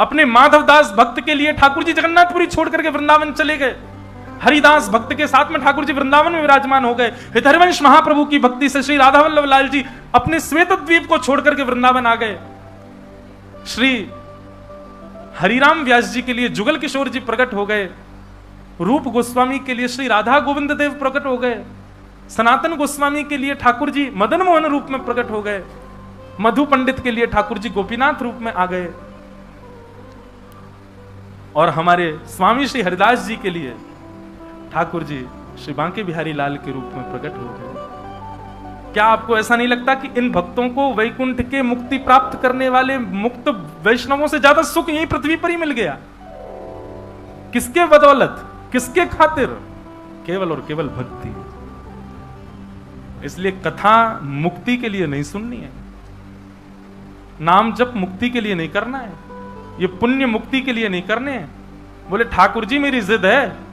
अपने माधवदास भक्त के लिए ठाकुर जी जगन्नाथपुरी छोड़ करके वृंदावन चले गए। हरिदास भक्त के साथ में ठाकुर जी वृंदावन में विराजमान हो गए। हरिवंश महाप्रभु की भक्ति से श्री राधा वल्लभ लाल जी अपने श्वेत द्वीप को छोड़ करके वृंदावन आ गए। श्री हरिराम व्यास जी के लिए जुगल किशोर जी प्रकट हो गए। रूप गोस्वामी के लिए श्री राधा गोविंद देव प्रकट हो गए। सनातन गोस्वामी के लिए ठाकुर जी मदन मोहन रूप में प्रकट हो गए। मधु पंडित के लिए ठाकुर जी गोपीनाथ रूप में आ गए। और हमारे स्वामी श्री हरिदास जी के लिए ठाकुर जी श्री बांके बिहारी लाल के रूप में प्रकट हो गए। क्या आपको ऐसा नहीं लगता कि इन भक्तों को वैकुंठ के मुक्ति प्राप्त करने वाले मुक्त वैष्णवों से ज्यादा सुख यहीं पृथ्वी पर ही मिल गया? किसके बदौलत, किसके खातिर? केवल और केवल भक्ति। इसलिए कथा मुक्ति के लिए नहीं सुननी है, नाम जप मुक्ति के लिए नहीं करना है, ये पुण्य मुक्ति के लिए नहीं करने हैं। बोले ठाकुर जी मेरी जिद है,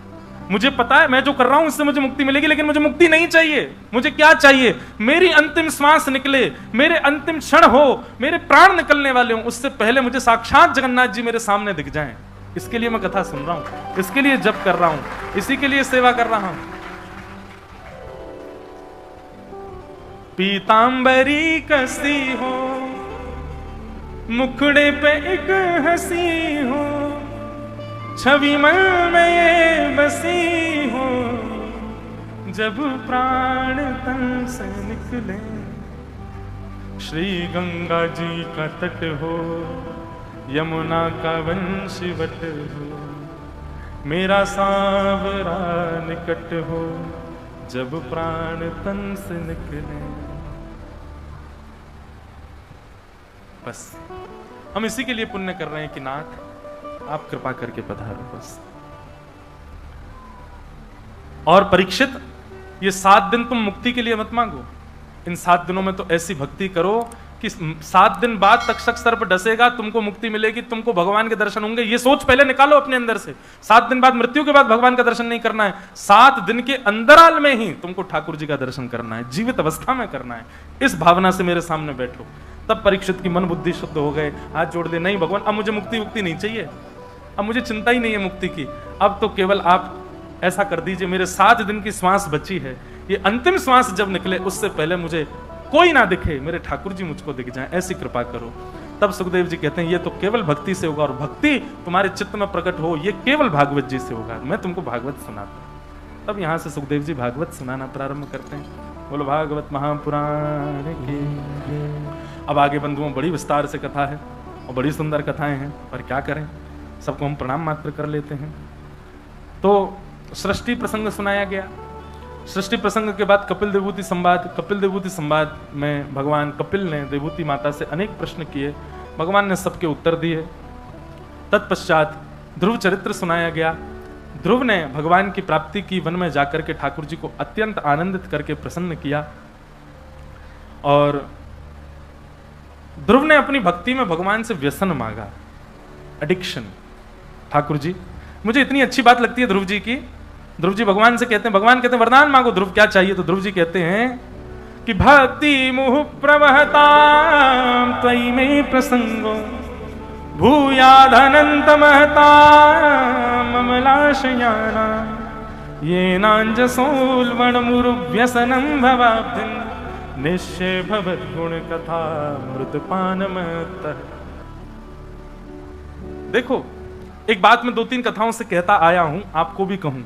मुझे पता है मैं जो कर रहा हूं इससे मुझे मुक्ति मिलेगी, लेकिन मुझे मुक्ति नहीं चाहिए। मुझे क्या चाहिए? मेरी अंतिम श्वास निकले, मेरे अंतिम क्षण हो, मेरे प्राण निकलने वाले हो, उससे पहले मुझे साक्षात जगन्नाथ जी मेरे सामने दिख जाएं। इसके लिए मैं कथा सुन रहा हूं, इसके लिए जप कर रहा हूं, इसी के लिए सेवा कर रहा हूं। पीतांबरी कसी हो, मुखड़े पे एक हंसी हो, छवि मन में ये बसी हो, जब प्राण तन से निकले। श्री गंगा जी का तट हो, यमुना का वंशवट हो, मेरा सांवरा निकट हो, जब प्राण तन से निकले। बस हम इसी के लिए पुण्य कर रहे हैं कि नाथ आप कृपा करके पधारो बस। और परीक्षित, ये 7 दिन तुम मुक्ति के लिए मत मांगो। इन 7 दिनों में तो ऐसी भक्ति करो कि 7 दिन बाद तक्षक सर्प डसेगा, तुमको मुक्ति मिलेगी, तुमको भगवान के दर्शन होंगे। ये सोच पहले निकालो अपने अंदर से। 7 दिन बाद, मृत्यु के बाद भगवान का दर्शन नहीं करना है, 7 दिन के अंतराल में ही तुमको ठाकुर जी का दर्शन करना है, जीवित अवस्था में करना है। इस भावना से मेरे सामने बैठो। तब परीक्षित की मन बुद्धि शुद्ध हो गए, हाथ जोड़ दे, नहीं भगवान अब मुझे मुक्ति नहीं चाहिए, अब मुझे चिंता ही नहीं है मुक्ति की, अब तो केवल आप ऐसा कर दीजिए, मेरे 7 दिन की श्वास बची है, ये अंतिम श्वास जब निकले उससे पहले मुझे कोई ना दिखे, मेरे ठाकुर जी मुझको दिख जाएं, ऐसी कृपा करो। तब सुखदेव जी कहते हैं ये तो केवल भक्ति से होगा, और भक्ति तुम्हारे चित्त में प्रकट हो ये केवल भागवत जी से होगा। मैं तुमको भागवत सुनाता हूं। तब यहां से सुखदेव जी भागवत सुनाना प्रारंभ करते हैं। बोलो भागवत महापुराण की। अब आगे बंधुओं बड़ी विस्तार से कथा है और बड़ी सुंदर कथाएं हैं, पर क्या करें, सबको हम प्रणाम मात्र कर लेते हैं। तो सृष्टि प्रसंग सुनाया गया। सृष्टि प्रसंग के बाद कपिल देवूति संवाद। कपिल देवूति संवाद में भगवान कपिल ने देवूति माता से अनेक प्रश्न किए, भगवान ने सबके उत्तर दिए। तत्पश्चात ध्रुव चरित्र सुनाया गया। ध्रुव ने भगवान की प्राप्ति की, वन में जाकर के ठाकुर जी को अत्यंत आनंदित करके प्रसन्न किया। और ध्रुव ने अपनी भक्ति में भगवान से व्यसन मांगा, एडिक्शन। ठाकुर जी, मुझे इतनी अच्छी बात लगती है ध्रुव जी की। ध्रुव जी भगवान से कहते हैं, भगवान कहते हैं वरदान मांगो। ध्रुव क्या चाहिए? तो ध्रुव जी कहते हैं कि भक्ति मुह प्रवहता त्वयि में प्रसंगो भूयादनंत महता ममलाशयाना ये नांजसोल्वण मुरु व्यसनम भवाब्धिन निश्चय भवत गुण कथा मृतपान मत। देखो, एक बात मैं 2-3 कथाओं से कहता आया हूं, आपको भी कहूं।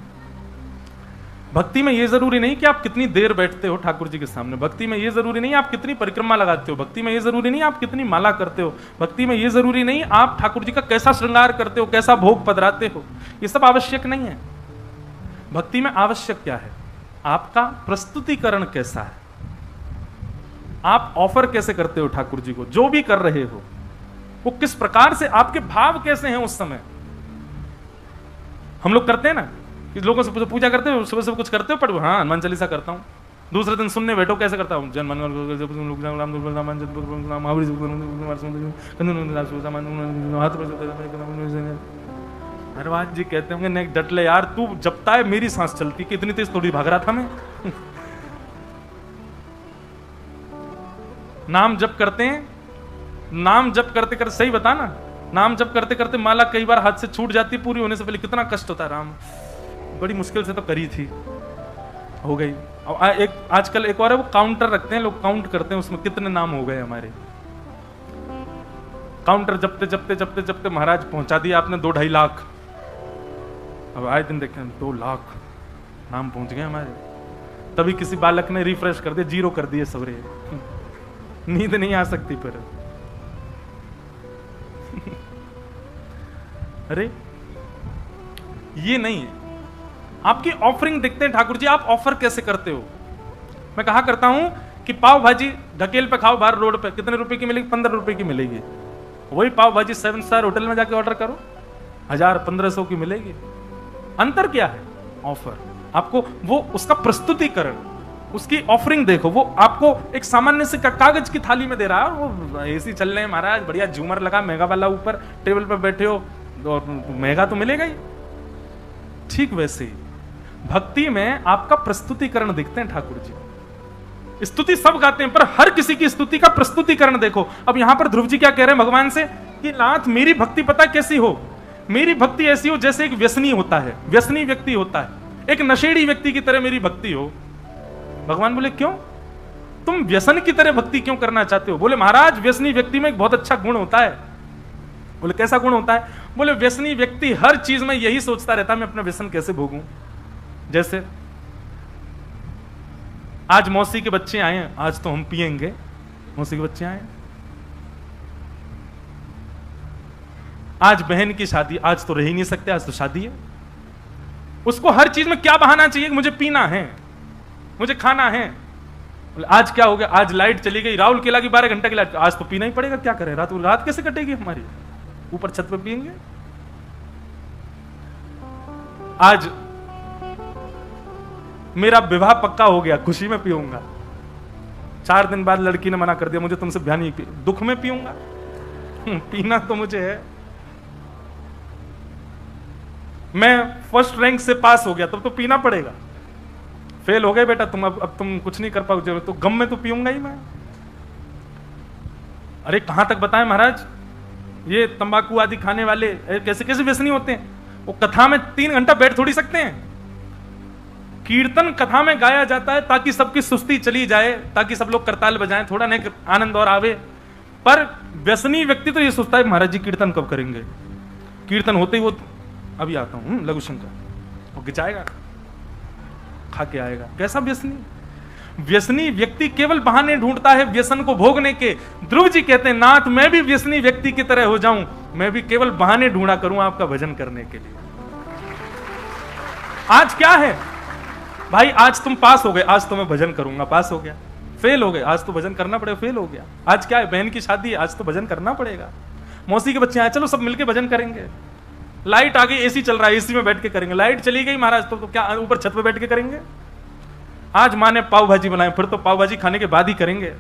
भक्ति में यह जरूरी नहीं कि आप कितनी देर बैठते हो ठाकुर जी के सामने। भक्ति में यह जरूरी नहीं आप कितनी परिक्रमा लगाते हो। भक्ति में यह जरूरी नहीं आप कितनी माला करते हो। भक्ति में यह जरूरी नहीं आप ठाकुर जी का कैसा श्रृंगार करते हो, कैसा भोग पधराते हो। ये सब आवश्यक नहीं है। भक्ति में आवश्यक क्या है? आपका प्रस्तुतिकरण कैसा है, आप ऑफर कैसे करते हो ठाकुर जी को। जो भी कर रहे हो वो किस प्रकार से, आपके भाव कैसे हैं उस समय। हम लोग करते हैं ना कि लोगों से पूजा करते हो, सुबह सुबह कुछ करते हो, पढ़ो, हाँ हनुमान चालीसा करता हूँ। दूसरे दिन सुनने बैठो, कैसे करता हूँ, जन हनुमान जी कहते होंगे नेक डट ले यार, तू जपता है मेरी सांस चलती, कि इतनी तेज थोड़ी भाग रहा था मैं। नाम जप करते हैं, नाम जप करते करते, सही बता ना, नाम जप करते करते माला कई बार हाथ से छूट जाती, पूरी होने से पहले कितना कष्ट होता है। राम बड़ी मुश्किल से तो करी थी, हो गई। एक आजकल एक और है, वो काउंटर रखते हैं लोग, काउंट करते हैं उसमें कितने नाम हो गए हमारे। काउंटर जपते जपते जपते जपते महाराज पहुंचा दिया आपने 2-2.5 लाख। अब आए दिन देखें 2 लाख नाम पहुंच गए हमारे। तभी किसी बालक ने रिफ्रेश कर दिया, 0 कर दिए सवरे। नींद नहीं आ सकती फिर। अरे ये नहीं है। आपकी ऑफरिंग देखते हैं ठाकुर जी, आप ऑफर कैसे करते हो। मैं कहा करता हूं कि पाव भाजी ढकेल पे खाओ बाहर रोड पे, कितने रुपए की मिलेगी? 15 रुपए की मिलेगी। वही पाव भाजी 7 स्टार होटल में जाके ऑर्डर करो, 1000-1500 की मिलेगी। अंतर क्या है? ऑफर। आपको वो उसका प्रस्तुतिकरण, उसकी ऑफरिंग देखो। वो आपको एक सामान्य से कागज की थाली में दे रहा है, वो एसी चल रहे हैं महाराज, बढ़िया झूमर लगा, महंगा वाला ऊपर टेबल पर बैठे हो, और महंगा तो मिलेगा ही। ठीक वैसे ही भक्ति में आपका प्रस्तुतिकरण दिखते हैं ठाकुर जी। स्तुति सब गाते हैं, पर हर किसी की स्तुति का प्रस्तुतिकरण देखो। अब यहां पर ध्रुव जी क्या कह रहे हैं भगवान से कि नाथ मेरी भक्ति पता कैसी हो? मेरी भक्ति ऐसी हो जैसे एक व्यसनी होता है, व्यसनी व्यक्ति होता है, एक नशेड़ी व्यक्ति की तरह मेरी भक्ति हो। भगवान बोले क्यों? तुम व्यसन की तरह भक्ति क्यों करना चाहते हो? बोले महाराज व्यसनी व्यक्ति में एक बहुत अच्छा गुण होता है। बोले कैसा गुण होता है? बोले व्यसनी व्यक्ति हर चीज में यही सोचता रहता है मैं अपना व्यसन कैसे भोगूं। जैसे आज मौसी के बच्चे आए हैं, आज तो हम पिएंगे। मौसी के बच्चे आए, आज बहन की शादी, आज तो रह ही नहीं सकते, आज तो शादी है। उसको हर चीज में क्या बहाना चाहिए? मुझे पीना है, मुझे खाना है। बोले आज क्या हो गया? आज लाइट चली गई, राहुल केला की 12 घंटे की लाइट, आज तो पीना ही पड़ेगा, क्या करें? रात कैसे कटेगी हमारी? ऊपर छत पे पिएंगे। आज मेरा विवाह पक्का हो गया, खुशी में पीऊंगा। 4 दिन बाद लड़की ने मना कर दिया, मुझे तुमसे ब्याह नहीं पी, दुख में पीऊंगा। पीना तो मुझे है। मैं फर्स्ट रैंक से पास हो गया, तब तो पीना पड़ेगा। फेल हो गए बेटा तुम, अब तुम कुछ नहीं कर पाओगे, तो गम में तो पीऊंगा ही मैं। अरे कहां तक बताएं महाराज, ये तंबाकू आदि खाने वाले कैसे कैसे व्यसनी होते हैं। वो कथा में 3 घंटा बैठ थोड़ी सकते हैं। कीर्तन कथा में गाया जाता है ताकि सबकी सुस्ती चली जाए, ताकि सब लोग करताल बजाएं, थोड़ा नहीं आनंद और आवे। पर व्यसनी व्यक्ति तो ये सोचता है महाराज जी कीर्तन कब करेंगे। कीर्तन होते ही वो अभी आता हूं लघु शंकर, वो गिचाएगा, खा के आएगा। कैसा व्यसनी? व्यसनी व्यक्ति केवल बहाने ढूंढता है व्यसन को भोगने के। ध्रुव जी कहते हैं नाथ मैं भी व्यसनी व्यक्ति की तरह हो जाऊं, मैं भी केवल बहाने ढूंढा करूं आपका भजन करने के लिए। आज क्या है भाई, आज तुम पास हो गए, आज तो मैं भजन करूंगा, पास हो गया। फेल हो गए, आज तो भजन करना पड़ेगा, फेल हो गया। आज क्या है, बहन की शादी है, आज तो भजन करना पड़ेगा। मौसी के बच्चे आए, चलो सब मिलके भजन करेंगे। लाइट आ गई, एसी चल रहा है, एसी में बैठ के करेंगे। लाइट चली गई महाराज, तो क्या ऊपर छत पे बैठ के करेंगे? आज माँ ने पाव भाजी बनाए, फिर तो पाव भाजी खाने के बाद ही करेंगे।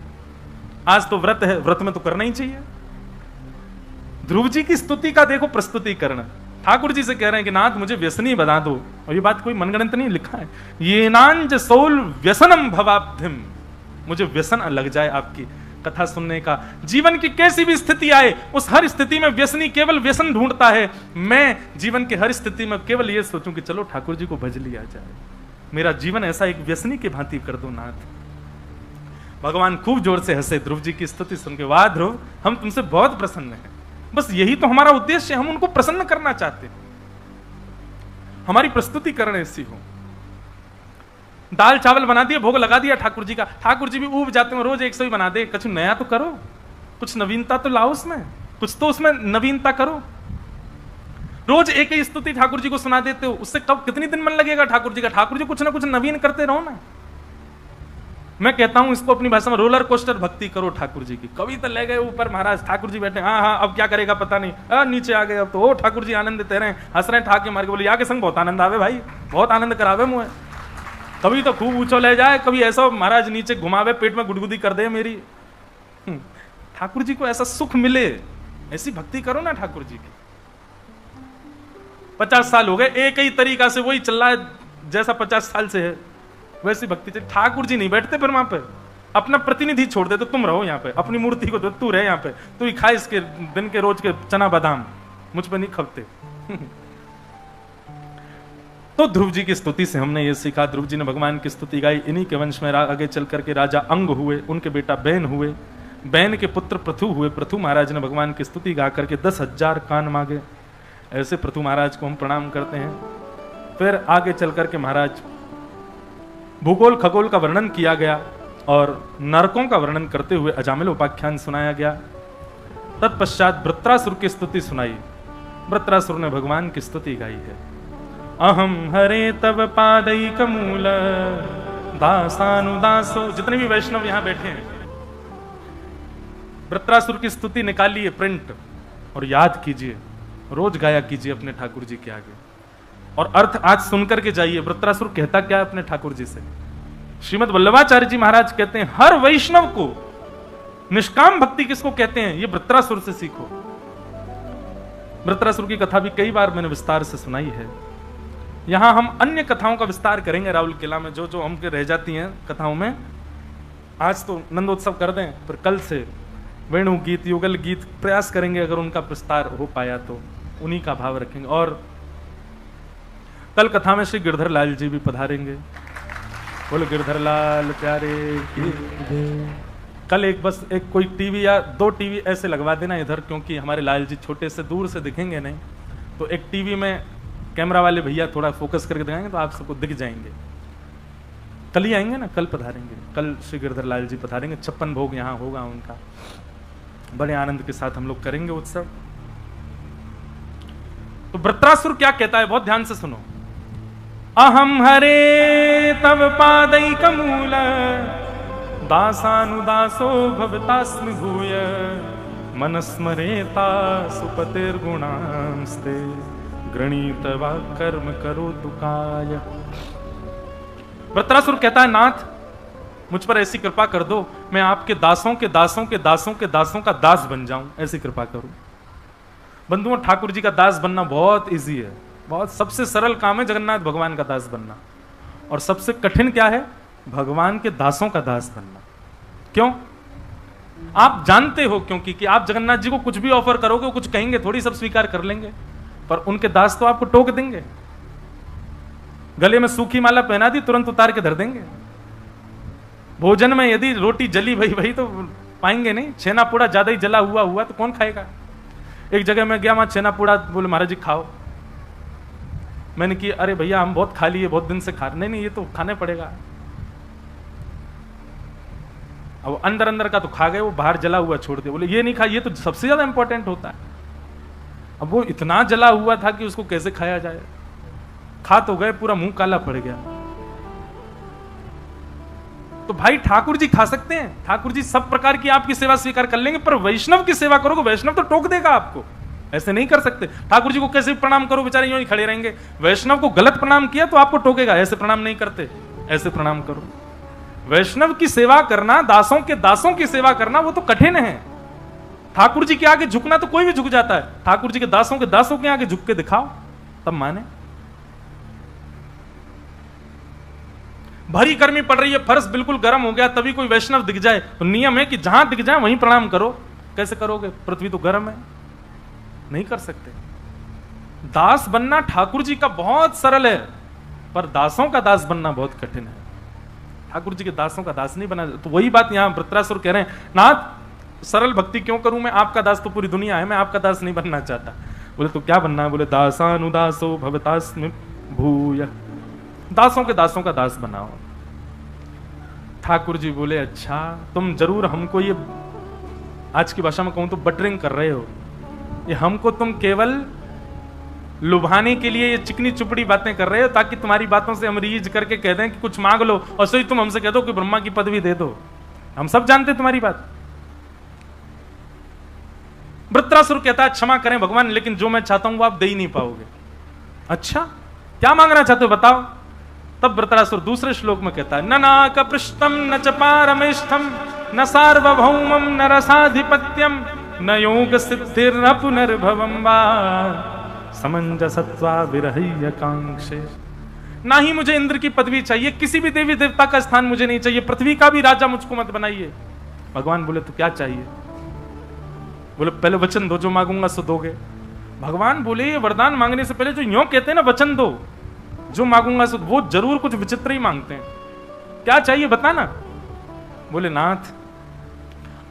आज तो व्रत है, व्रत में तो करना ही चाहिए। ध्रुव जी की स्तुति का देखो प्रस्तुतिकरण। ठाकुर जी से कह रहे हैं कि नाथ मुझे व्यसनी बना दो। और ये बात कोई मनगणंत नहीं, लिखा है ये नांज सोल व्यसनम भवाब्धिम, मुझे व्यसन लग जाए आपकी कथा सुनने का। जीवन की कैसी भी स्थिति आए, उस हर स्थिति में व्यसनी केवल व्यसन ढूंढता है। मैं जीवन की हर स्थिति में केवल ये सोचूं कि चलो ठाकुर जी को भज लिया जाए। मेरा जीवन ऐसा एक व्यसनी की भांति कर दो नाथ। भगवान खूब जोर से हंसे ध्रुव जी की स्तुति सुन के। वाह ध्रुव, हम तुमसे बहुत प्रसन्न हैं। बस यही तो हमारा उद्देश्य है, हम उनको प्रसन्न करना चाहते हैं। हमारी प्रस्तुतिकरण ऐसी हो। दाल चावल बना दिए, भोग लगा दिया ठाकुर जी का। ठाकुर जी भी ऊब जाते हैं, रोज 100 ही बना दे। कुछ नया तो करो, कुछ नवीनता तो लाओ उसमें, कुछ तो उसमें नवीनता करो। रोज एक ही स्तुति ठाकुर जी को सुना देते हो, उससे कब कितनी दिन मन लगेगा ठाकुर जी का? ठाकुर जी कुछ ना कुछ नवीन करते रहो ना। मैं कहता हूं इसको अपनी भाषा में रोलर कोस्टर भक्ति करो ठाकुर जी की। कभी तो ले गए ऊपर महाराज, ठाकुर जी बैठे, हाँ हाँ अब क्या करेगा पता नहीं, नीचे आ गए, अब तो ओ ठाकुर जी आनंद देते रहे, हंस रहे ठाके मार के। बोले या के संग बहुत आनंद आवे भाई, बहुत आनंद करावे मुझे। कभी तो खूब ऊंचो ले जाए, कभी ऐसा महाराज नीचे घुमावे, पेट में गुदगुदी कर दे मेरी। ठाकुर जी को ऐसा सुख मिले, ऐसी भक्ति करो ना ठाकुर जी की। 50 साल हो गए, एक ही तरीका से वही चल रहा है जैसा 50 साल से है, वैसी भक्ति चाहिए। ठाकुर जी नहीं बैठते फिर वहां पे, अपना प्रतिनिधि छोड़ दे तो तुम रहो यहाँ पे, अपनी मूर्ति को दो, तू रहे यहाँ पे, तू ही खा इसके दिन के रोज के चना बादाम, मुझ पे नहीं खपते। तो ध्रुव जी की स्तुति से हमने ये सीखा, ध्रुव जी ने भगवान की स्तुति गाई। इन्हीं के वंश में आगे चल करके राजा अंग हुए, उनके बेटा बैन हुए, बैन के पुत्र पृथु हुए। पृथु महाराज ने भगवान की स्तुति गा करके 10,000 कान मांगे। ऐसे पृथु महाराज को हम प्रणाम करते हैं। फिर आगे चल करके महाराज भूगोल खगोल का वर्णन किया गया और नरकों का वर्णन करते हुए अजामिल उपाख्यान सुनाया गया। तत्पश्चात वृत्रासुर की स्तुति सुनाई। वृत्रासुर ने भगवान की स्तुति गाई है। अहम हरे तब पादैक मूल दासानुदासो। जितने भी वैष्णव यहां बैठे हैं, वृत्रासुर की स्तुति निकालिए प्रिंट और याद कीजिए, रोज गाया कीजिए अपने ठाकुर जी के आगे, और अर्थ आज सुनकर के जाइए वृत्रासुर कहता क्या है अपने ठाकुर जी से। श्रीमद वल्लभाचार्य जी महाराज कहते हैं हर वैष्णव को निष्काम भक्ति किसको कहते हैं, ये वृत्रासुर से सीखो। वृत्रासुर की कथा भी कई बार मैंने विस्तार से सुनाई है। यहां हम अन्य कथाओं का विस्तार करेंगे राहुल किला में, जो जो हमके रह जाती हैं कथाओं में। आज तो नंदोत्सव कर दें, फिर कल से वेणु गीत युगल गीत प्रयास करेंगे, अगर उनका विस्तार हो पाया तो उन्हीं का भाव रखेंगे। और कल कथा में श्री गिरधर लाल जी भी पधारेंगे। बोले गिरधर लाल प्यारे की। कल एक कोई टीवी या 2 टीवी ऐसे लगवा देना इधर, क्योंकि हमारे लाल जी छोटे से दूर से दिखेंगे नहीं, तो एक टीवी में कैमरा वाले भैया थोड़ा फोकस करके दिखाएंगे तो आप सबको दिख जाएंगे। कल ही आएंगे ना, कल पधारेंगे। कल श्री गिरधर लाल जी पधारेंगे। 56 भोग यहाँ होगा उनका, बड़े आनंद के साथ हम लोग करेंगे उत्सव। तो वृत्रासुर क्या कहता है, बहुत ध्यान से सुनो। अहम हरे तव पादैक मूल दासानुदासो भवतास्मि भूय मनस्मरेता सुपतिर्गुणांस्ते गृणीत वा कर्म करो दुकाय। वृत्रासुर कहता है नाथ मुझ पर ऐसी कृपा कर दो, मैं आपके दासों के दासों के दासों के दासों का दास बन जाऊं, ऐसी कृपा करो। बंधुओं, ठाकुर जी का दास बनना बहुत इजी है, बहुत सबसे सरल काम है जगन्नाथ भगवान का दास बनना, और सबसे कठिन क्या है, भगवान के दासों का दास बनना। क्यों? आप जानते हो क्योंकि कि आप जगन्नाथ जी को कुछ भी ऑफर करोगे, कुछ कहेंगे थोड़ी सब स्वीकार कर लेंगे, पर उनके दास तो आपको टोक देंगे। गले में सूखी माला पहना दी, तुरंत उतार के धर देंगे। भोजन में यदि रोटी जली भई तो पाएंगे नहीं, छेना पूड़ा ज्यादा ही जला हुआ तो कौन खाएगा। एक जगह मैं गया, वहां छेना पूड़ा, बोले महाराज जी खाओ। मैंने कि अरे भैया हम बहुत खा लिए, बहुत दिन से खा। नहीं ये तो खाने पड़ेगा। अब अंदर अंदर का तो खा गए, वो बाहर जला हुआ छोड़ दिया। बोले ये नहीं खा, ये तो सबसे ज्यादा इंपॉर्टेंट होता है। अब वो इतना जला हुआ था कि उसको कैसे खाया जाए। खा तो गए, पूरा मुंह काला पड़ गया। तो भाई ठाकुर जी खा सकते हैं, ठाकुर जी सब प्रकार की आपकी सेवा स्वीकार कर लेंगे, पर वैष्णव की सेवा करोगे, वैष्णव तो टोक देगा आपको। ऐसे नहीं कर सकते। ठाकुर जी को कैसे प्रणाम करो, बेचारे यूं ही खड़े रहेंगे। वैष्णव को गलत प्रणाम किया तो आपको टोकेगा, ऐसे प्रणाम नहीं करते, ऐसे प्रणाम करो। वैष्णव की सेवा करना, दासों के दासों की सेवा करना, वो तो कठिन है। ठाकुर जी के आगे झुकना तो कोई भी झुक जाता है, ठाकुर जी के दासों के आगे झुक के दिखाओ, तब माने। भरी गर्मी पड़ रही है, फर्श बिल्कुल गर्म हो गया, तभी कोई वैष्णव दिख जाए तो नियम है कि जहां दिख जाए वहीं प्रणाम करो। कैसे करोगे, पृथ्वी तो गर्म है, नहीं कर सकते। दास बनना ठाकुर जी का बहुत सरल है, पर दासों का दास बनना बहुत कठिन है। ठाकुर जी के दासों का दास नहीं बना। तो वही बात यहां वृत्रासुर कह रहे हैं, नाथ सरल भक्ति क्यों करूं, मैं आपका दास तो पूरी दुनिया है, मैं आपका दास नहीं बनना चाहता। बोले तो क्या बनना है, बोले दासानुदासो भवतास्मि भूय, दासों के दासों का दास बनाओ। ठाकुर जी बोले अच्छा, तुम जरूर हमको ये, आज की भाषा में कहूं तो बटरिंग कर रहे हो, ये हमको तुम केवल लुभाने के लिए ये चिकनी चुपड़ी बातें कर रहे हो, ताकि तुम्हारी बातों से हम रीझ करके कह दें कि कुछ मांग लो, और सही तुम हमसे कह दो कि ब्रह्मा की पदवी दे दो। हम सब जानते तुम्हारी बात। वृत्रासुर कहता है क्षमा करें भगवान, लेकिन जो मैं चाहता हूं वो आप दे ही नहीं पाओगे। अच्छा क्या मांगना चाहते हो बताओ। तब वृत्रासुर दूसरे श्लोक में कहता है, न नाक पृष्ठम न च पारमेष्ठम न सार्वभौमम न रसाधिपत्यम न योग सिद्धिर न पुनर्भवम वा समंजसत्वा विरह्य कांक्षे। ना ही मुझे इंद्र की पदवी चाहिए, किसी भी देवी देवता का स्थान मुझे नहीं चाहिए, पृथ्वी का भी राजा मुझको मत बनाइए। भगवान बोले तो क्या चाहिए? बोले पहले वचन दो, जो मांगूंगा सो दोगे। भगवान बोले ये वरदान मांगने से पहले जो यूं कहते हैं ना वचन दो, जो मांगूंगा सो, वो जरूर कुछ विचित्र ही मांगते हैं। क्या चाहिए बताना? बोले नाथ,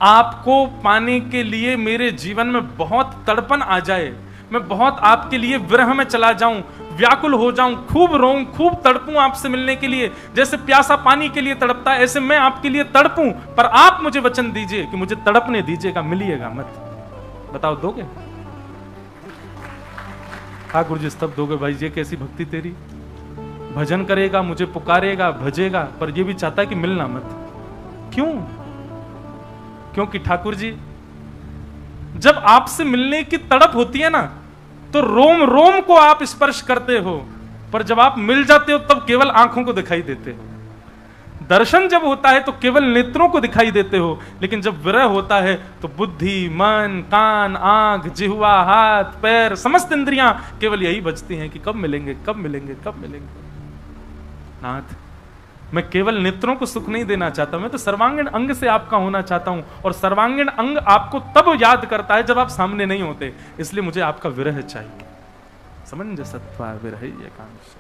आपको पाने के लिए मेरे जीवन में बहुत तड़पन आ जाए, मैं बहुत आपके लिए विरह में चला जाऊं, व्याकुल हो जाऊं, खूब रोऊं, खूब तड़पूं आपसे मिलने के लिए, जैसे प्यासा पानी के लिए तड़पता है, ऐसे मैं आपके लिए तड़पूं, पर आप मुझे वचन दीजिए कि मुझे तड़पने दीजिएगा, मिलिएगा मत। बताओ दोगे? ठाकुर जी तब दोगे भाई, ये कैसी भक्ति तेरी? भजन करेगा, मुझे पुकारेगा, भजेगा, पर ये भी चाहता है कि मिलना मत। क्यों? क्योंकि ठाकुर जी जब आपसे मिलने की तड़प होती है ना, तो रोम रोम को आप स्पर्श करते हो, पर जब आप मिल जाते हो तब केवल आंखों को दिखाई देते हो। दर्शन जब होता है तो केवल नेत्रों को दिखाई देते हो, लेकिन जब विरह होता है तो बुद्धि, मन, कान, आंख, जिह्वा, हाथ, पैर, समस्त इंद्रियां केवल यही बजती हैं कि कब मिलेंगे, कब मिलेंगे, कब मिलेंगे। नाथ, मैं केवल नेत्रों को सुख नहीं देना चाहता, मैं तो सर्वांगीण अंग से आपका होना चाहता हूं, और सर्वांगीण अंग आपको तब याद करता है जब आप सामने नहीं होते, इसलिए मुझे आपका विरह चाहिए। समंजसत्वा विरह एकांश।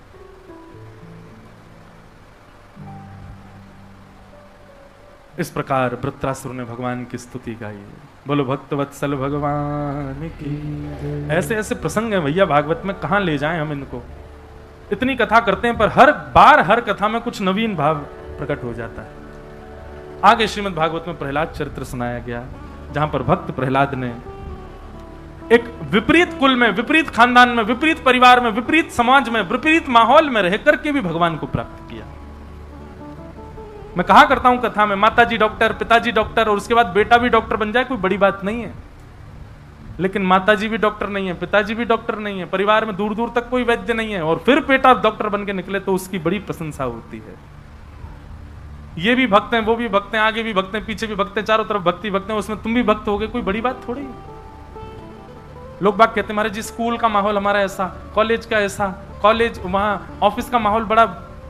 इस प्रकार वृत्रासुर ने भगवान की स्तुति गाई। बोलो भक्त वत्सल भगवान की। ऐसे ऐसे प्रसंग हैं भैया भागवत में, कहां ले जाएं हम इनको। इतनी कथा करते हैं पर हर बार हर कथा में कुछ नवीन भाव प्रकट हो जाता है। आगे श्रीमद् भागवत में प्रहलाद चरित्र सुनाया गया, जहां पर भक्त प्रहलाद ने एक विपरीत कुल में, विपरीत खानदान में, विपरीत परिवार में, विपरीत समाज में, विपरीत माहौल में रह करके भी भगवान को प्राप्त किया। मैं कहा करता हूं कथा में, माताजी डॉक्टर, पिताजी डॉक्टर, और उसके बाद बेटा भी डॉक्टर बन जाए, कोई बड़ी बात नहीं है। लेकिन माताजी भी डॉक्टर नहीं है, पिताजी भी डॉक्टर नहीं है, परिवार में दूर दूर तक कोई वैद्य नहीं है, और फिर बेटा डॉक्टर बन के निकले तो उसकी बड़ी प्रशंसा होती है। ये भी भक्त हैं, वो भी भक्त हैं, आगे भी भक्त हैं, पीछे भी भक्त हैं, चारों तरफ भक्ति भक्त हैं, उसमें तुम भी भक्त हो गए, कोई बड़ी बात थोड़ी है। लोग बात कहते हैं महाराज जी स्कूल का माहौल हमारा ऐसा, कॉलेज का ऐसा, कॉलेज वहां ऑफिस का माहौल बड़ा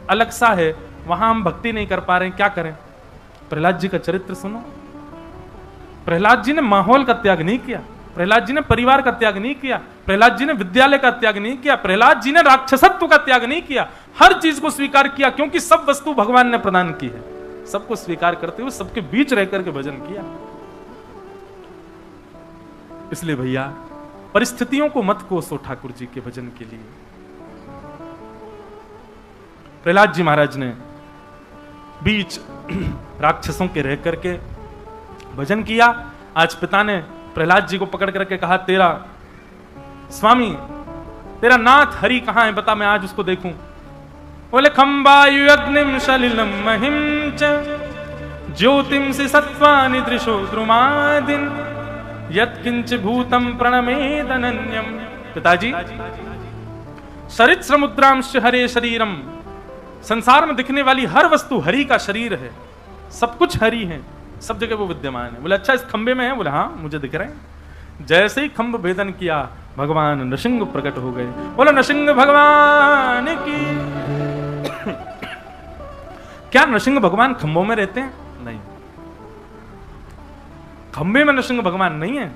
अलग सा है, वहां हम भक्ति नहीं कर पा रहे हैं, क्या करें? प्रहलाद जी का चरित्र सुनो। प्रहलाद जी ने माहौल का त्याग नहीं किया, प्रहलाद जी ने परिवार का त्याग नहीं किया, प्रहलाद जी ने विद्यालय का त्याग नहीं किया, प्रहलाद जी ने राक्षसत्व का त्याग नहीं किया, हर चीज को स्वीकार किया, क्योंकि सब वस्तु भगवान ने प्रदान की है। सबको स्वीकार करते हुए सबके बीच रह करके भजन किया। इसलिए भैया परिस्थितियों को मत कोसो ठाकुर जी के भजन के लिए। प्रहलाद जी महाराज ने बीच राक्षसों के रह करके भजन किया। आज पिता ने प्रहलाद जी को पकड़ करके कहा, तेरा स्वामी, तेरा नाथ हरि कहां है, बता, मैं आज उसको देखूं। बोले खंबायु अग्निम सलिलम महिम च ज्योतिम से सत्वानि दृशो द्रुमादिन यत्किंच भूतम प्रणमेदनन्यम। पिताजी, सरित्स्र मुद्रांश हरे शरीरम, संसार में दिखने वाली हर वस्तु हरि का शरीर है, सब कुछ हरि है, सब जगह वो विद्यमान है। बोले अच्छा इस खंबे में है? बोले हाँ मुझे दिख रहे हैं। जैसे ही खंभ भेदन किया भगवान नृसिंह प्रकट हो गए। बोले नृसिंह भगवान की। क्या नृसिंह भगवान खंभों में रहते हैं? नहीं, खंबे में नृसिंह भगवान नहीं है,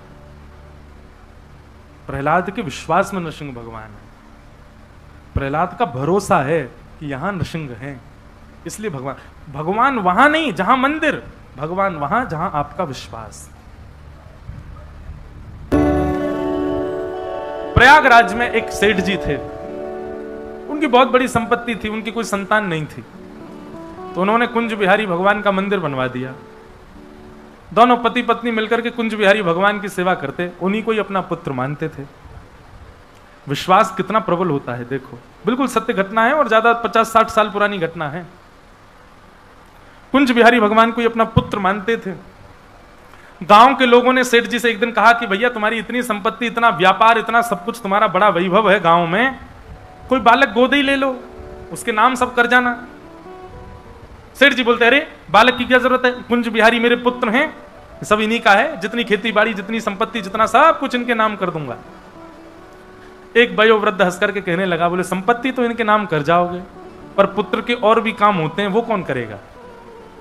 प्रहलाद के विश्वास में नृसिंह भगवान है। प्रहलाद का भरोसा है कि यहां नृसिंह है, इसलिए भगवान वहां नहीं जहां मंदिर, भगवान वहां जहां आपका विश्वास। प्रयागराज में एक सेठ जी थे, उनकी बहुत बड़ी संपत्ति थी, उनकी कोई संतान नहीं थी, तो उन्होंने कुंज बिहारी भगवान का मंदिर बनवा दिया। दोनों पति पत्नी मिलकर के कुंज बिहारी भगवान की सेवा करते, उन्हीं को ही अपना पुत्र मानते थे। विश्वास कितना प्रबल होता है देखो, बिल्कुल सत्य घटना है और ज्यादा 50-60 साल पुरानी घटना है। कुंज बिहारी भगवान को ही अपना पुत्र मानते थे। गांव के लोगों ने सेठ जी से एक दिन कहा कि भैया तुम्हारी इतनी संपत्ति, इतना व्यापार, इतना सब कुछ, तुम्हारा बड़ा वैभव है गांव में, कोई बालक गोद ही ले लो, उसके नाम सब कर जाना। सेठ जी बोलते अरे बालक की क्या जरूरत है, कुंज बिहारी मेरे पुत्र हैं, सब इन्हीं का है, जितनी खेती बाड़ी, जितनी संपत्ति, जितना सब कुछ इनके नाम कर दूंगा। एक वयोवृद्ध हंस करके कहने लगा, बोले संपत्ति तो इनके नाम कर जाओगे, पर पुत्र के और भी काम होते हैं, वो कौन करेगा?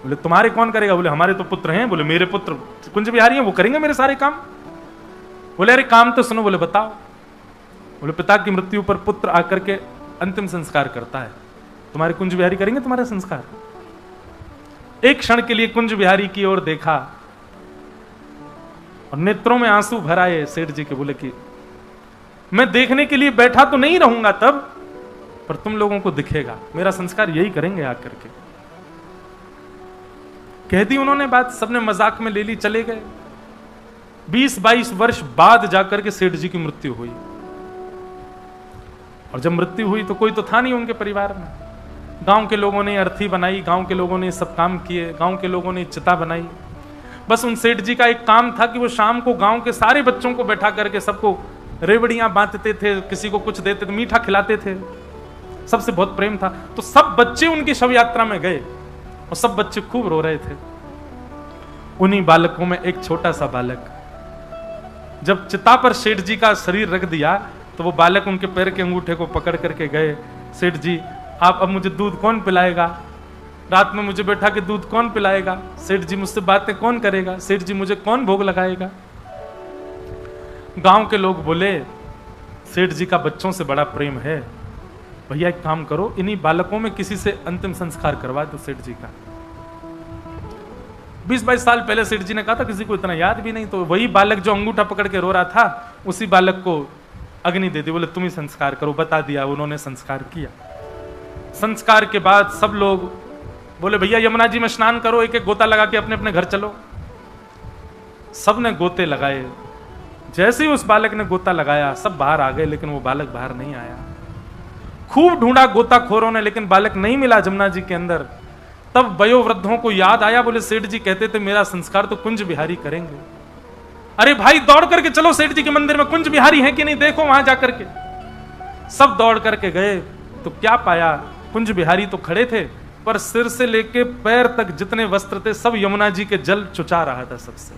बोले तुम्हारे कौन करेगा? बोले हमारे तो पुत्र हैं। बोले मेरे पुत्र कुंज बिहारी हैं, वो करेंगे मेरे सारे काम। बोले अरे काम तो सुनो। बोले बताओ। बोले पिता की मृत्यु पर पुत्र आकर के अंतिम संस्कार करता है, तुम्हारे कुंज बिहारी करेंगे तुम्हारा संस्कार? एक क्षण के लिए कुंज बिहारी की ओर देखा और नेत्रों में आंसू भर आए सेठ जी के। बोले कि मैं देखने के लिए बैठा तो नहीं रहूंगा तब, पर तुम लोगों को दिखेगा, मेरा संस्कार यही करेंगे आकर के। कह दी उन्होंने बात, सबने मजाक में ले ली, चले गए। 20-22 वर्ष बाद जाकर के सेठ जी की मृत्यु हुई। और जब मृत्यु हुई तो कोई तो था नहीं उनके परिवार में। गांव के लोगों ने अर्थी बनाई, गांव के लोगों ने सब काम किए, गांव के लोगों ने चिता बनाई। बस उन सेठ जी का एक काम था कि वो शाम को गांव के सारे बच्चों को बैठा करके सबको रेवड़ियां बांटते थे, किसी को कुछ देते थे, मीठा खिलाते थे, सबसे बहुत प्रेम था। तो सब बच्चे उनकी शव यात्रा में गए और सब बच्चे खूब रो रहे थे। उन्हीं बालकों में एक छोटा सा बालक, जब चिता पर सेठ जी का शरीर रख दिया तो वो बालक उनके पैर के अंगूठे को पकड़ करके गए, सेठ जी आप अब मुझे दूध कौन पिलाएगा? रात में मुझे बैठा के दूध कौन पिलाएगा? सेठ जी मुझसे बातें कौन करेगा? सेठ जी मुझे कौन भोग लगाएगा? गांव के लोग बोले सेठ जी का बच्चों से बड़ा प्रेम है, भैया एक काम करो, इन्हीं बालकों में किसी से अंतिम संस्कार करवा दो सेठ जी का। 20-22 साल पहले सेठ जी ने कहा था, किसी को इतना याद भी नहीं। तो वही बालक जो अंगूठा पकड़ के रो रहा था, उसी बालक को अग्नि दे दी। बोले तुम ही संस्कार करो। बता दिया, उन्होंने संस्कार किया। संस्कार के बाद सब लोग बोले भैया यमुना जी में स्नान करो, एक एक गोता लगा के अपने अपने घर चलो। सबने गोते लगाए। जैसे ही उस बालक ने गोता लगाया सब बाहर आ गए, लेकिन वो बालक बाहर नहीं आया। खूब ढूंढा गोताखोरों ने, लेकिन बालक नहीं मिला जमुना जी के अंदर। तब वयोवृद्धों को याद आया, बोले सेठ जी कहते थे मेरा संस्कार तो कुंज बिहारी करेंगे। अरे भाई दौड़ करके चलो सेठ जी के मंदिर में, कुंज बिहारी है कि नहीं देखो वहां जाकर के। सब दौड़ करके गए तो क्या पाया, कुंज बिहारी तो खड़े थे, पर सिर से लेके पैर तक जितने वस्त्र थे सब यमुना जी के जल चुचा रहा था सबसे।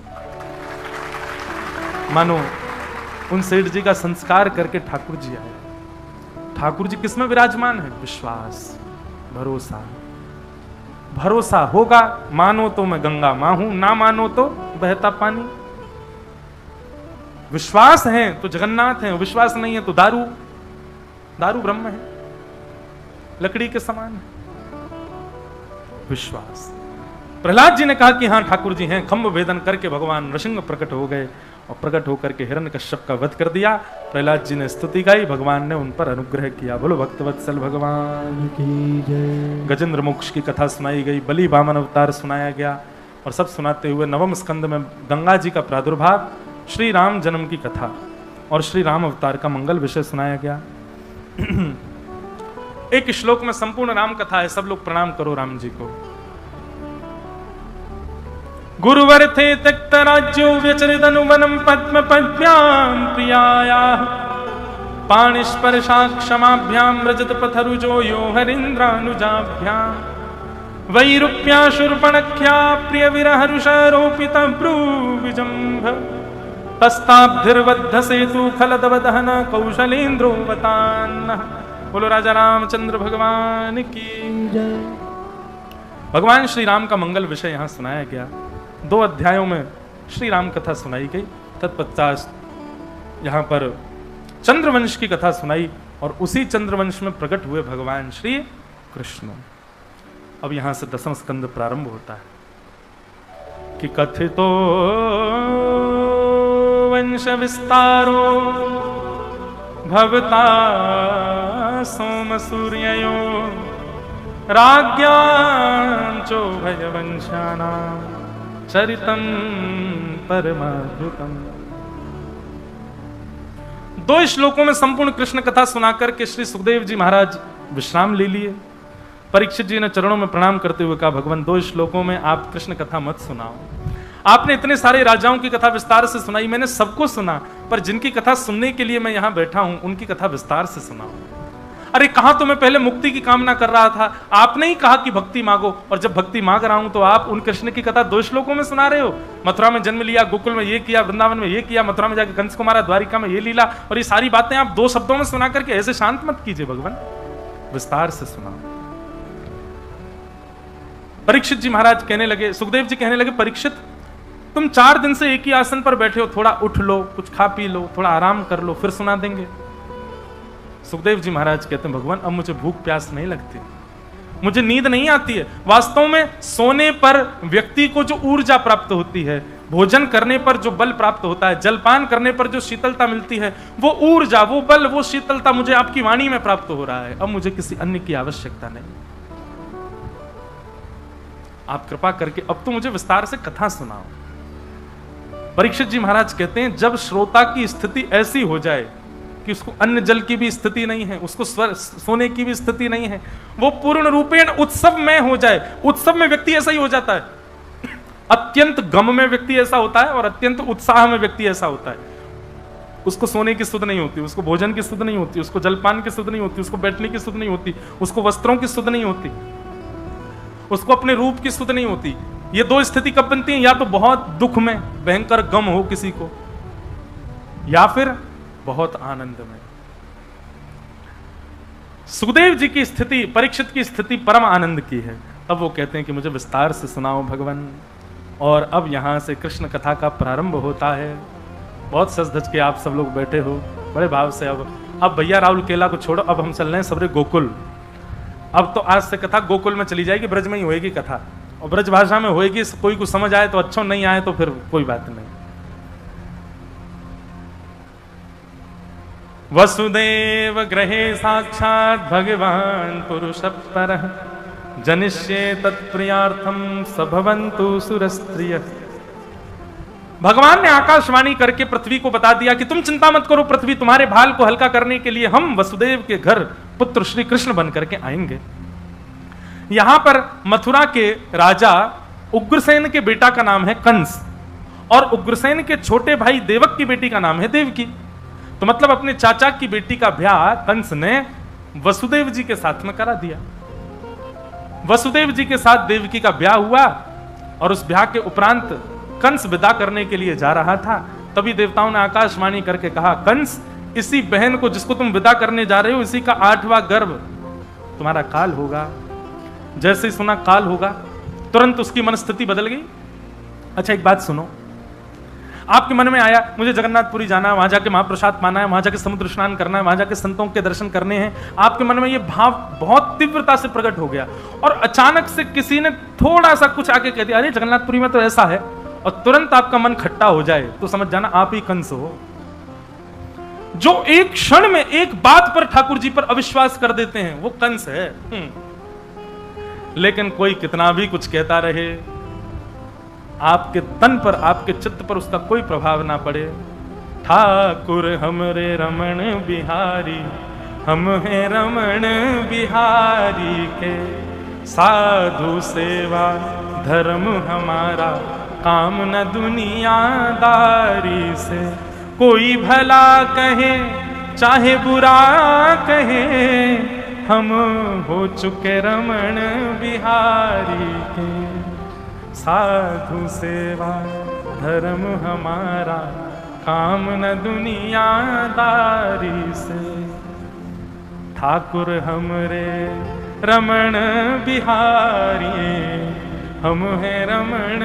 मानो उन सेठ जी का संस्कार करके ठाकुर जी आए। ठाकुर जी किसमें विराजमान है? विश्वास, भरोसा। भरोसा होगा, मानो तो मैं गंगा मां हूं, ना मानो तो बहता पानी। विश्वास है तो जगन्नाथ है, विश्वास नहीं है तो दारू ब्रह्म है, लकड़ी के समान है। विश्वास। प्रहलाद जी ने कहा कि हां ठाकुर जी हैं। खंभ भेदन करके भगवान नृसिंह प्रकट हो गए और प्रकट होकर के हिरण्यकश्यप का वध कर दिया। प्रहलाद जी ने स्तुति गाई, भगवान ने उन पर अनुग्रह किया। बोलो भक्तवत्सल भगवान की जय। गजेंद्र मोक्ष की कथा सुनाई गई, बलि वामन अवतार सुनाया गया, और सब सुनाते हुए नवम स्कंद में गंगा जी का प्रादुर्भाव, श्री राम जन्म की कथा और श्री राम अवतार का मंगल विषय सुनाया गया। एक श्लोक में संपूर्ण राम कथा है। सब लोग प्रणाम करो राम जी को। गुरुवर थे त्यक्त राज्यो व्यचरितनुवनम पद्म पद्भ्याम प्रियाया पाणिस्पर्शा क्षमाभ्याम रजत पथरुजो यो हरीन्द्रानुजाभ्याम वैरूप्या शूर्पणख्या प्रिय विरहरुषारोपित भ्रूविजम्भ तस्ताब्धिर्बद्ध सेतु खलदवदहन कौशलेन्द्रोवतान्नः। बोलो राजा रामचंद्र भगवान की जय। भगवान श्री राम का मंगल विषय यहां सुनाया गया। 2 अध्यायों में श्री राम कथा सुनाई गई। तत्पश्चात यहां पर चंद्रवंश की कथा सुनाई और उसी चंद्रवंश में प्रकट हुए भगवान श्री कृष्ण। अब यहां से 10वां स्कंद प्रारंभ होता है कि कथितो वंश विस्तारो भवता सोम सूर्ययो राज्ञांचो भयवंशानां चरितम परमाद्भुतम। 2 श्लोकों में संपूर्ण कृष्ण कथा सुनाकर के श्री सुखदेव जी महाराज विश्राम ले लिए। परीक्षित जी ने चरणों में प्रणाम करते हुए कहा, भगवान 2 श्लोकों में आप कृष्ण कथा मत सुनाओ। आपने इतने सारे राजाओं की कथा विस्तार से सुनाई, मैंने सबको सुना, पर जिनकी कथा सुनने के लिए मैं यहां बैठा हूं उनकी कथा विस्तार से सुनाओ। अरे कहा तो मैं पहले मुक्ति की कामना कर रहा था, आपने ही कहा कि भक्ति मांगो, और जब भक्ति मांग रहा हूं तो आप उन कृष्ण की कथा 2 श्लोकों में सुना रहे हो। मथुरा में जन्म लिया, गोकुल में ये किया, वृंदावन में ये किया, मथुरा में जाकर कंस को मारा, द्वारिका में ये लीला, और ये सारी बातें आप 2 शब्दों में सुना करके ऐसे शांत मत कीजिए भगवान, विस्तार से सुनाओ। परीक्षित जी महाराज कहने लगे, सुखदेव जी कहने लगे, परीक्षित तुम 4 दिन से एक ही आसन पर बैठे हो, थोड़ा उठ लो, कुछ खा पी लो, थोड़ा आराम कर लो, फिर सुना देंगे। सुखदेव जी महाराज कहते हैं, भगवान अब मुझे भूख प्यास नहीं लगती, मुझे नींद नहीं आती है। वास्तव में सोने पर व्यक्ति को जो ऊर्जा प्राप्त होती है, भोजन करने पर जो बल प्राप्त होता है, जलपान करने पर जो शीतलता मिलती है, वो ऊर्जा, वो बल, वो शीतलता मुझे आपकी वाणी में प्राप्त हो रहा है। अब मुझे किसी अन्य की आवश्यकता नहीं। आप कृपा करके अब तो मुझे विस्तार से कथा सुनाओ। परीक्षित जी महाराज कहते हैं, जब श्रोता की स्थिति ऐसी हो जाए कि उसको अन्न जल की भी स्थिति नहीं है, उसको सोने की भी स्थिति नहीं है, वो पूर्ण रूपेण उत्सव में हो जाए। उत्सव में व्यक्ति ऐसा ही हो जाता है। अत्यंत गम में व्यक्ति ऐसा होता है और अत्यंत उत्साह में व्यक्ति ऐसा होता है। उसको सोने की सुध नहीं होती, उसको भोजन की सुध नहीं होती, उसको जलपान की सुध नहीं होती, उसको बैठने की सुध नहीं होती, उसको वस्त्रों की सुध नहीं होती, उसको अपने रूप की सुध नहीं होती। ये 2 स्थिति कब बनती है? या तो बहुत दुख में भयंकर गम हो किसी को, या फिर बहुत आनंद में। सुखदेव जी की स्थिति, परीक्षित की स्थिति परम आनंद की है। अब वो कहते हैं कि मुझे विस्तार से सुनाओ भगवान। और अब यहां से कृष्ण कथा का प्रारंभ होता है। बहुत सज धज के आप सब लोग बैठे हो बड़े भाव से। अब भैया राहुल केला को छोड़ो, अब हम चल रहे हैं सबरे गोकुल। अब तो आज से कथा गोकुल में चली जाएगी, ब्रज में ही होएगी कथा, और ब्रज भाषा में होएगी। कोई को समझ आए तो अच्छा, नहीं आए तो फिर कोई बात नहीं। वसुदेव गृहे साक्षात् भगवान पुरुष परः जनिष्ये तत्प्रियार्थम सभवन्तु सुरस्त्रियः। भगवान ने आकाशवाणी करके पृथ्वी को बता दिया कि तुम चिंता मत करो, पृथ्वी तुम्हारे भाल को हल्का करने के लिए हम वसुदेव के घर पुत्र श्री कृष्ण बन करके आएंगे। यहां पर मथुरा के राजा उग्रसेन के बेटा का नाम है कंस, और उग्रसेन के छोटे भाई देवक की बेटी का नाम है देवकी। तो मतलब अपने चाचा की बेटी का ब्याह कंस ने वसुदेव जी के साथ में करा दिया। वसुदेव जी के साथ देवकी का ब्याह हुआ, और उस ब्याह के उपरांत कंस विदा करने के लिए जा रहा था। तभी देवताओं ने आकाशवाणी करके कहा, कंस, इसी बहन को जिसको तुम विदा करने जा रहे हो, इसी का 8वां गर्भ तुम्हारा काल होगा। जैसे ही सुना काल होगा, तुरंत उसकी मनस्थिति बदल गई। अच्छा एक बात सुनो, आपके मन में आया मुझे जगन्नाथपुरी जाना है, वहां जाके महाप्रसाद पाना है, वहां जाके समुद्र स्नान करना है, वहां जाके संतों के दर्शन करने हैं। आपके मन में ये भाव बहुत तीव्रता से प्रकट हो गया, और अचानक से किसी ने थोड़ा सा कुछ आके कह दिया, अरे जगन्नाथपुरी में तो ऐसा है, और तुरंत आपका मन खट्टा हो जाए, तो समझ जाना आप ही कंस हो, जो एक क्षण में एक बात पर ठाकुर जी पर अविश्वास कर देते हैं, वो कंस है। लेकिन कोई कितना भी कुछ कहता रहे, आपके तन पर, आपके चित्त पर उसका कोई प्रभाव ना पड़े। ठाकुर हमरे रमण बिहारी, हम हैं रमण बिहारी के, साधु सेवा धर्म हमारा, काम न दुनियादारी से। कोई भला कहे चाहे बुरा कहे, हम हो चुके रमण बिहारी के, साधु सेवा धर्म हमारा, काम न दुनियादारी से। ठाकुर हमरे रमण बिहारी, हम हैं रमण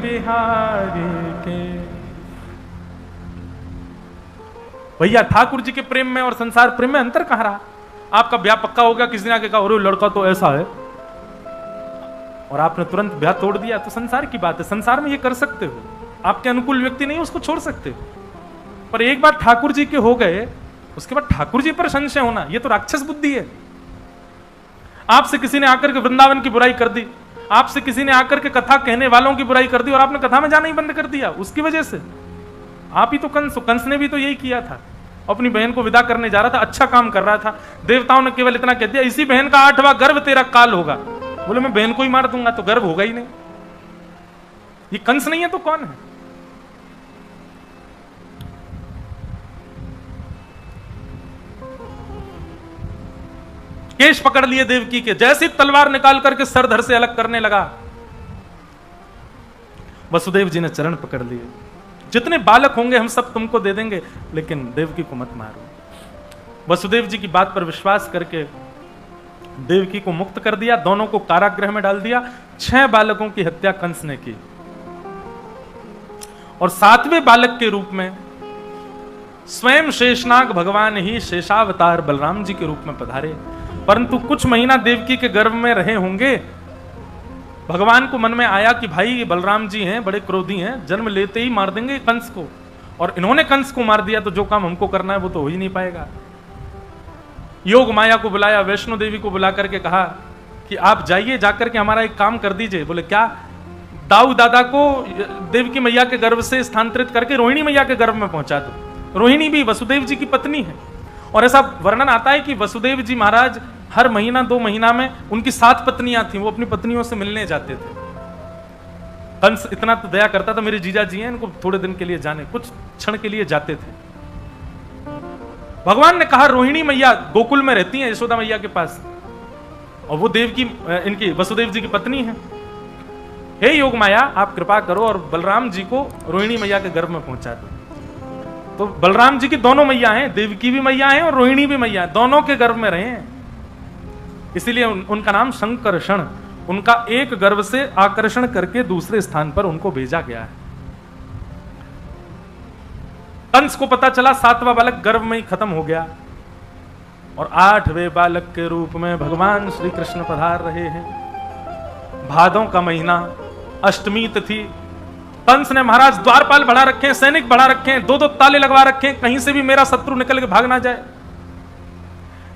बिहारी के। भैया ठाकुर जी के प्रेम में और संसार प्रेम में अंतर कहां रहा? आपका ब्याह पक्का हो गया, किसी ने आके कहा अरे लड़का तो ऐसा है, और आपने तुरंत ब्याह तोड़ दिया, तो संसार की बात है, संसार में ये कर सकते हो। आपके अनुकूल व्यक्ति नहीं, उसको छोड़ सकते हो। पर एक बार ठाकुर जी के हो गए, उसके बाद ठाकुर जी पर संशय होना, ये तो राक्षस बुद्धि है। आपसे किसी ने आकर के वृंदावन की बुराई कर दी, आपसे किसी ने आकर के कथा कहने वालों की बुराई कर दी, और आपने कथा में जाना ही बंद कर दिया उसकी वजह से। आप ही तो कंस ने भी तो यही किया था, अपनी बहन को विदा करने जा रहा था, अच्छा काम कर रहा था। देवताओं ने केवल इतना कह दिया, इसी बहन का 8वां गर्भ तेरा काल होगा। बोले मैं बहन को ही मार दूंगा, तो गर्भ होगा ही नहीं। ये कंस नहीं है तो कौन है? केश पकड़ लिए देवकी के, जैसी तलवार निकाल करके सर धर से अलग करने लगा। वसुदेव जी ने चरण पकड़ लिए, जितने बालक होंगे हम सब तुमको दे देंगे, लेकिन देवकी को मत मारो। वसुदेव जी की बात पर विश्वास करके देवकी को मुक्त कर दिया, दोनों को कारागृह में डाल दिया। 6 बालकों की हत्या कंस ने की और 7वें बालक के रूप में स्वयं शेषनाग भगवान ही शेषावतार बलराम जी के रूप में पधारे। परंतु कुछ महीना देवकी के गर्भ में रहे होंगे, भगवान को मन में आया कि भाई ये बलराम जी हैं, बड़े क्रोधी हैं, जन्म लेते ही मार देंगे कंस को, और इन्होंने कंस को मार दिया तो जो काम हमको करना है वो तो हो ही नहीं पाएगा। योग माया को बुलाया, वैष्णो देवी को बुला करके कहा कि आप जाइए, जाकर के हमारा एक काम कर दीजिए। बोले क्या? दाऊ दादा को देवकी मैया के गर्भ से स्थानांतरित करके रोहिणी मैया के गर्भ में पहुंचा दो। रोहिणी भी वसुदेव जी की पत्नी है, और ऐसा वर्णन आता है कि वसुदेव जी महाराज हर महीना 2 महीना में, उनकी 7 पत्नियां थी, वो अपनी पत्नियों से मिलने जाते थे। कंस इतना तो दया करता था, मेरे जीजा जी हैं, इनको थोड़े दिन के लिए जाने, कुछ क्षण के लिए जाते थे। भगवान ने कहा रोहिणी मैया गोकुल में रहती हैं यशोदा मैया के पास, और वो देव की इनकी वसुदेव जी की पत्नी है। हे योग माया, आप कृपा करो और बलराम जी को रोहिणी मैया के गर्भ में पहुंचा दो। तो बलराम जी की दोनों मैया हैं, देवकी भी मैया हैं और रोहिणी भी मैया, दोनों के गर्भ में रहे हैं। इसीलिए उनका नाम शंकरषण, उनका एक गर्भ से आकर्षण करके दूसरे स्थान पर उनको भेजा गया है। कंस को पता चला 7वां बालक गर्भ में ही खत्म हो गया, और 8वें बालक के रूप में भगवान श्री कृष्ण पधार रहे हैं। भादों का महीना, अष्टमी तिथि। कंस ने महाराज द्वारपाल बढ़ा रखे हैं, सैनिक बढ़ा रखे हैं, 2-2 ताले लगवा रखे हैं, कहीं से भी मेरा शत्रु निकल के भाग ना जाए।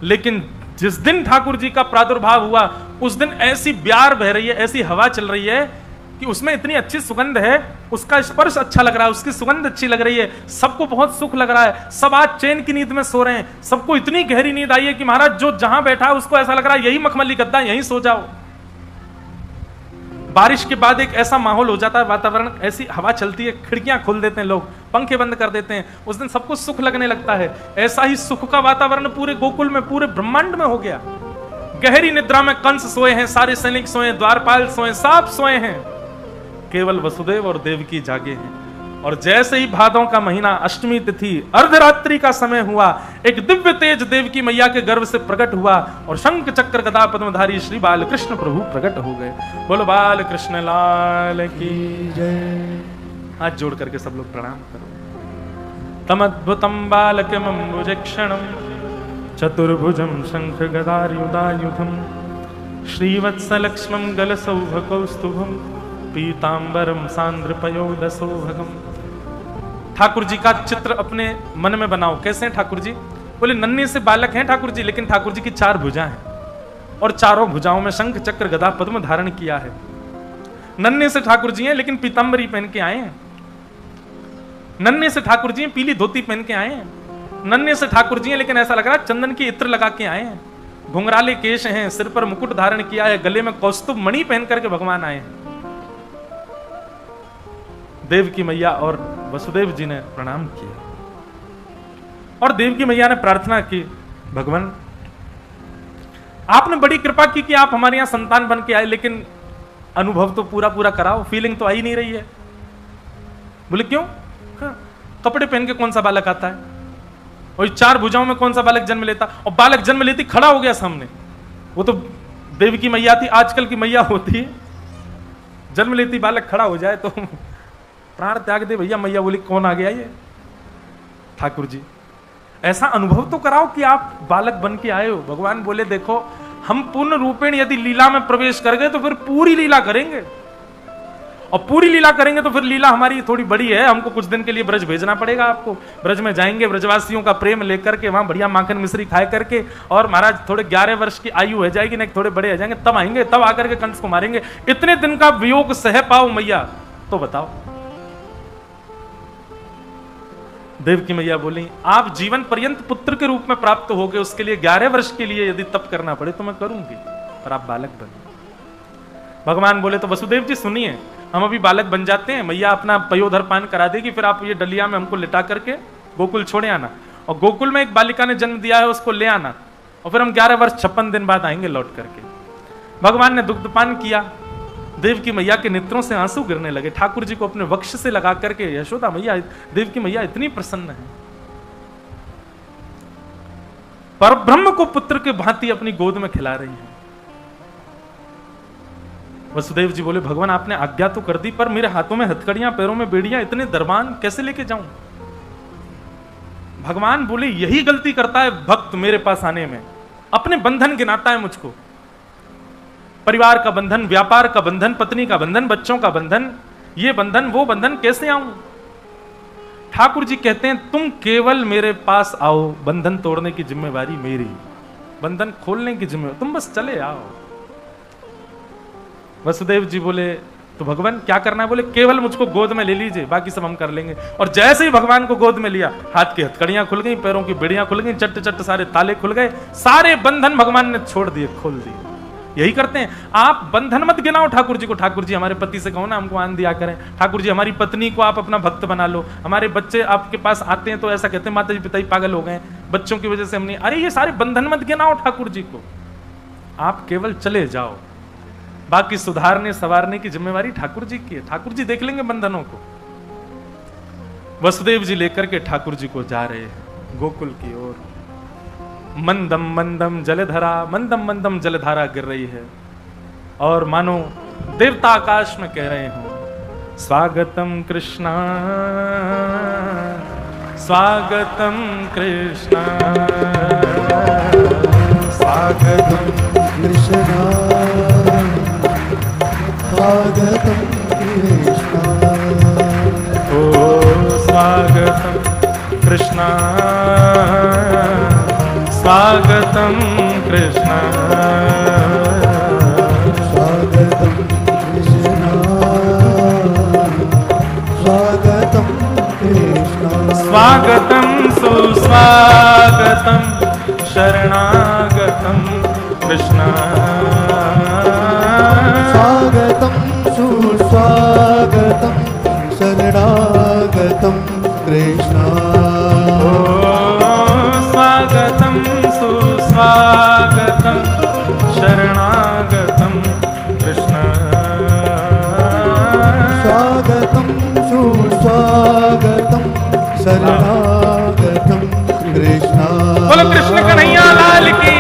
लेकिन जिस दिन ठाकुर जी का प्रादुर्भाव हुआ, उस दिन ऐसी ब्यार बह रही है, ऐसी हवा चल रही है कि उसमें इतनी अच्छी सुगंध है, उसका स्पर्श अच्छा लग रहा है, उसकी सुगंध अच्छी लग रही है, सबको बहुत सुख लग रहा है। सब आज चैन की नींद में सो रहे हैं, सबको इतनी गहरी नींद आई है कि महाराज जो जहां बैठा है उसको ऐसा लग रहा है यही मखमली गद्दा, यहीं सो जाओ। बारिश के बाद एक ऐसा माहौल हो जाता है, वातावरण, ऐसी हवा चलती है, खिड़कियां खोल देते हैं लोग, पंखे बंद कर देते हैं, उस दिन सबको सुख लगने लगता है। ऐसा ही सुख का वातावरण पूरे गोकुल में, पूरे ब्रह्मांड में हो गया। गहरी निद्रा में कंस सोए हैं, सारे सैनिक सोए, द्वारपाल सोए, सब सोए हैं, केवल वसुदेव और देवकी जागे हैं। और जैसे ही भादों का महीना, अष्टमी तिथि, अर्धरात्रि का समय हुआ, एक दिव्य तेज देवकी मैया के गर्भ से प्रकट हुआ और शंख चक्र गदा पद्मधारी श्री बाल कृष्ण प्रभु प्रकट हो गए। बोलो बाल कृष्ण लाल की जय। हाथ जोड़ करके सब लोग प्रणाम करो। तमद्भुतम बालकमम्बुजक्षणम चतुर्भुजम शंख गदायुधायुधम श्रीवत्सलक्ष्मं गलसौभकौस्तुभम पीतांबरम सांद्रपयोदसौभगम। ठाकुर जी का चित्र अपने मन में बनाओ। कैसे हैं ठाकुर जी? बोले नन्हे से बालक हैं ठाकुर जी, लेकिन ठाकुर जी की 4 भुजा हैं और चारों भुजाओं में शंख चक्र गदा पद्म धारण किया है। नन्हे से ठाकुर जी हैं लेकिन पीतांबरी पहन के आए हैं। नन्हे से ठाकुर जी हैं, पीली धोती पहन के आए हैं। नन्हे से ठाकुर जी हैं लेकिन ऐसा लग रहा है चंदन की इत्र लगा के आए हैं। घुंघराले केश हैं, सिर पर मुकुट धारण किया है, गले में कौस्तुभ मणि पहन करके भगवान आए हैं। देवकी मैया और वसुदेव जी ने प्रणाम किया और देवकी मैया ने प्रार्थना की, भगवान आपने बड़ी कृपा की कि आप हमारे यहां संतान बन के आए, लेकिन अनुभव तो पूरा पूरा कराओ, फीलिंग तो आ ही नहीं रही है। बोले क्यों? कपड़े पहन के कौन सा बालक आता है? और 4 भुजाओं में कौन सा बालक जन्म लेता? और बालक जन्म लेती खड़ा हो गया सामने। वो तो देवकी मैया थी, आजकल की मैया होती है, जन्म लेती बालक खड़ा हो जाए तो प्राण त्याग दे भैया। मैया बोली कौन आ गया ये? ठाकुर जी। ऐसा अनुभव तो कराओ कि आप बालक बन के आए हो। भगवान बोले देखो, हम पूर्ण रूपेण यदि लीला में प्रवेश कर गए तो फिर पूरी लीला करेंगे, और पूरी लीला करेंगे तो फिर लीला हमारी थोड़ी बड़ी है, हमको कुछ दिन के लिए ब्रज भेजना पड़ेगा आपको। ब्रज में जाएंगे, ब्रजवासियों का प्रेम लेकर के, वहां बढ़िया माखन मिश्री खाए करके, और महाराज थोड़े 11 वर्ष की आयु हो जाएगी, नहीं थोड़े बड़े हो जाएंगे, तब आएंगे, तब आकर के कंस को मारेंगे। इतने दिन का वियोग सह पाओ मैया तो बताओ। देवकी मैया बोली आप जीवन पर्यंत पुत्र के रूप में प्राप्त हो गए, उसके लिए 11 वर्ष के लिए यदि तप करना पड़े तो मैं करूंगी, पर आप बालक बने। भगवान बोले तो वसुदेव जी सुनिए, हम अभी बालक बन जाते हैं, मैया अपना पयोधर पान करा देगी, फिर आप ये डलिया में हमको लिटा करके गोकुल छोड़े आना, और गोकुल में एक बालिका ने जन्म दिया है उसको ले आना, और फिर हम 11 वर्ष 56 दिन बाद आएंगे लौट करके। भगवान ने दुग्धपान किया, देवकी मैया के नेत्रों से आंसू गिरने लगे। ठाकुर जी को अपने वक्ष से लगा करके यशोदा मैया, देवकी मैया इतनी प्रसन्न है। परब्रह्म को पुत्र के भांति अपनी गोद में खिला रही हैं। वसुदेव जी बोले, भगवान आपने आज्ञा तो कर दी, पर मेरे हाथों में हथकड़ियां, पैरों में बेड़ियां, इतने दरबान कैसे लेके जाऊं? भगवान बोले, यही गलती करता है भक्त मेरे पास आने में, अपने बंधन गिनाता है मुझको। परिवार का बंधन, व्यापार का बंधन, पत्नी का बंधन, बच्चों का बंधन, ये बंधन वो बंधन, कैसे आऊं? ठाकुर जी कहते हैं, तुम केवल मेरे पास आओ, बंधन तोड़ने की जिम्मेवारी मेरी, बंधन खोलने की जिम्मेवारी, तुम बस चले आओ। वसुदेव जी बोले, तो भगवान क्या करना है? बोले, केवल मुझको गोद में ले लीजिए, बाकी सब हम कर लेंगे। और जैसे ही भगवान को गोद में लिया, हाथ की हथकड़ियां खुल गई, पैरों की बेड़ियां खुल गई, चट्ट चट्ट सारे ताले खुल गए, सारे बंधन भगवान ने छोड़ दिए, खोल दिए। यही करते हैं, आप बंधन मत गिनाओ ठाकुर जी को। ठाकुर जी हमारे पति से कहो ना हमको आन दिया करें, ठाकुर जी हमारी पत्नी को आप अपना भक्त बना लो, हमारे बच्चे आपके पास आते हैं तो ऐसा कहते हैं माता जी पिता ही पागल हो गए, बच्चों की वजह से हम नहीं। अरे ये सारे बंधन मत गिनाओ ठाकुर जी को, आप केवल चले जाओ, बाकी सुधारने संवारने की जिम्मेवारी ठाकुर जी की है, ठाकुर जी देख लेंगे बंधनों को। वसुदेव जी लेकर के ठाकुर जी को जा रहे हैं गोकुल की ओर। मंदम मंदम जलधारा, मंदम मंदम जलधारा गिर रही है, और मानो देवता आकाश में कह रहे हो, स्वागतम कृष्णा, स्वागतम कृष्णा, स्वागतम कृष्णा, स्वागतम कृष्णा, ओ स्वागतम कृष्णा, स्वागतम कृष्णा, स्वागतम कृष्णा, स्वागतम कृष्णा, स्वागतम सुस्वागतम शरणागतम कृष्णा, स्वागतम सुस्वागतम शरणागतम कृष्णा, स्वागतम सुस्वागतम शरणागतम कृष्ण, स्वागतम सुस्वागतम शरणागतम कृष्णा। बोलो कृष्ण कन्हैया लाल की।